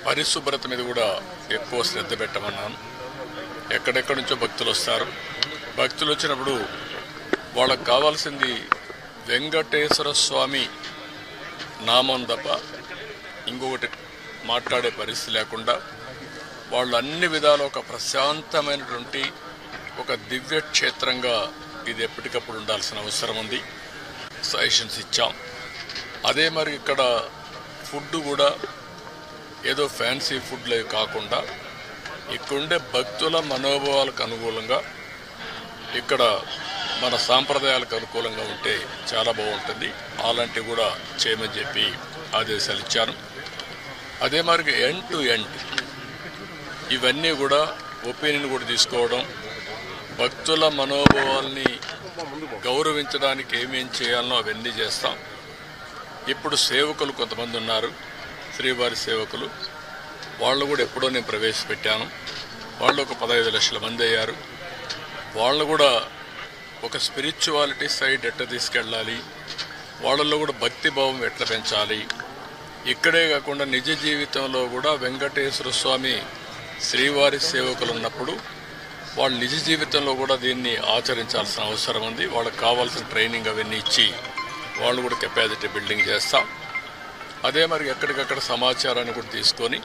పరిశుభ్రత మీద కూడా ఎక్కువ శ్రద్ధ పెట్టమన్నాను. ఎక్కడెక్కడి నుంచో భక్తులు వస్తారు. భక్తులు వచ్చినప్పుడు వాళ్ళకు కావాల్సింది వెంకటేశ్వర స్వామి నామం తప్ప ఇంకొకటి మాట్లాడే పరిస్థితి లేకుండా వాళ్ళు అన్ని విధాలు ఒక ప్రశాంతమైనటువంటి ఒక దివ్య క్షేత్రంగా ఇది ఎప్పటికప్పుడు ఉండాల్సిన అవసరం ఉంది. సజెషన్స్ ఇచ్చాం. అదే మరి ఇక్కడ ఫుడ్ కూడా ఏదో ఫ్యాన్సీ ఫుడ్లే కాకుండా ఇక్కడుండే భక్తుల మనోభావాలకు అనుకూలంగా ఇక్కడ మన సాంప్రదాయాలకు అనుకూలంగా ఉంటే చాలా బాగుంటుంది. అలాంటివి కూడా చేయమని చెప్పి ఆదేశాలు ఇచ్చాను. అదే మరి ఎండ్ టు ఎండ్ ఇవన్నీ కూడా ఒపీనియన్ కూడా తీసుకోవడం, భక్తుల మనోభావాల్ని గౌరవించడానికి ఏమేం చేయాలనో అవన్నీ చేస్తాం. ఇప్పుడు సేవకులు కొంతమంది ఉన్నారు, శ్రీవారి సేవకులు. వాళ్ళు కూడా ఎప్పుడో నేను ప్రవేశపెట్టాను. వాళ్ళు ఒక 15 లక్షల మంది అయ్యారు. వాళ్ళు కూడా ఒక స్పిరిచువాలిటీ సైడ్ ఎట్లా తీసుకెళ్ళాలి, వాళ్ళల్లో కూడా భక్తి భావం ఎట్లా పెంచాలి, ఇక్కడే కాకుండా నిజ జీవితంలో కూడా వెంకటేశ్వర స్వామి శ్రీవారి సేవకులు ఉన్నప్పుడు వాళ్ళు నిజ జీవితంలో కూడా దీన్ని ఆచరించాల్సిన అవసరం ఉంది. వాళ్ళకి కావాల్సిన ట్రైనింగ్ అవన్నీ ఇచ్చి వాళ్ళు కూడా కెపాసిటీ బిల్డింగ్ చేస్తాం. అదే మరి ఎక్కడికక్కడ సమాచారాన్ని కూడా తీసుకొని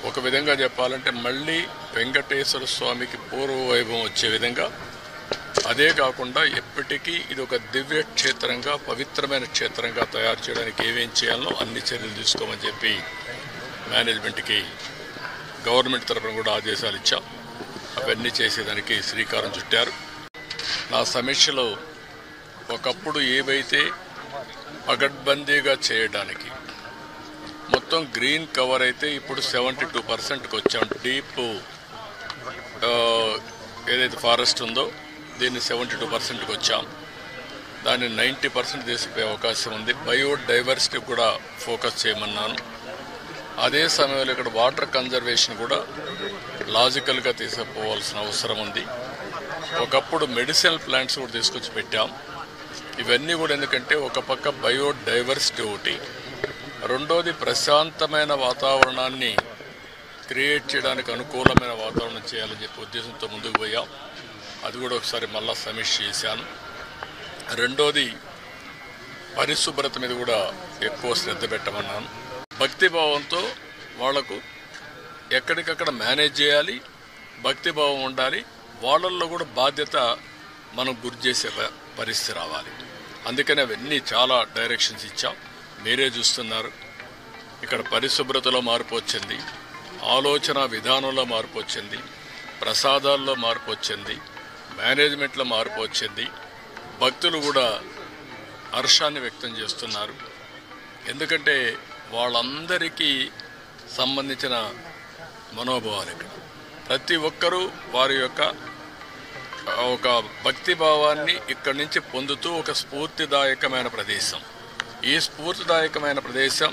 ఒక విధంగా చెప్పాలంటే మళ్ళీ వెంకటేశ్వర స్వామికి పూర్వ వైభవం వచ్చే విధంగా, అదే కాకుండా ఎప్పటికీ ఇది ఒక దివ్య క్షేత్రంగా పవిత్రమైన క్షేత్రంగా తయారు చేయడానికి ఏమేం చేయాలో అన్ని చర్యలు తీసుకోమని చెప్పి మేనేజ్మెంట్కి గవర్నమెంట్ తరఫున కూడా ఆదేశాలు ఇచ్చాం. అవన్నీ చేసేదానికి శ్రీకారం చుట్టారు. నా సమీక్షలో ఒకప్పుడు ఏవైతే పగడ్బందీగా చేయడానికి మొత్తం గ్రీన్ కవర్ అయితే ఇప్పుడు 72%కి వచ్చాం. డీప్ ఏదైతే ఫారెస్ట్ ఉందో దీన్ని 72%కి వచ్చాం. దాన్ని 90% తీసిపోయే అవకాశం ఉంది. బయోడైవర్సిటీ కూడా ఫోకస్ చేయమన్నాను. అదే సమయంలో ఇక్కడ వాటర్ కన్జర్వేషన్ కూడా లాజికల్గా తీసుకుపోవాల్సిన అవసరం ఉంది. ఒకప్పుడు మెడిసినల్ ప్లాంట్స్ కూడా తీసుకొచ్చి పెట్టాం. ఇవన్నీ కూడా ఎందుకంటే ఒక పక్క బయోడైవర్సిటీ ఒకటి, రెండోది ప్రశాంతమైన వాతావరణాన్ని క్రియేట్ చేయడానికి అనుకూలమైన వాతావరణం చేయాలని చెప్పి ఉద్దేశంతో ముందుకు పోయాం. అది కూడా ఒకసారి మళ్ళా సమీక్ష చేశాను. రెండోది పరిశుభ్రత మీద కూడా ఎక్కువ శ్రద్ధ పెట్టమన్నాను. భక్తిభావంతో వాళ్లకు ఎక్కడికక్కడ మేనేజ్ చేయాలి, భక్తిభావం ఉండాలి. వాళ్ళల్లో కూడా బాధ్యత మనం గుర్తు చేసే పరిస్థితి రావాలి. అందుకని అవన్నీ చాలా డైరెక్షన్స్ ఇచ్చాం. మీరే చూస్తున్నారు. ఇక్కడ పరిశుభ్రతలో మార్పు వచ్చింది, ఆలోచన విధానంలో మార్పు వచ్చింది, ప్రసాదాల్లో మార్పు వచ్చింది, మేనేజ్మెంట్లో మార్పు వచ్చింది. భక్తులు కూడా హర్షాన్ని వ్యక్తం చేస్తున్నారు. ఎందుకంటే వాళ్ళందరికీ సంబంధించిన మనోభావాలు ఇక్కడ ప్రతి ఒక్కరూ వారి యొక్క ఒక భక్తిభావాన్ని ఇక్కడి నుంచి పొందుతూ ఒక స్ఫూర్తిదాయకమైన ప్రదేశం. ఈ స్ఫూర్తిదాయకమైన ప్రదేశం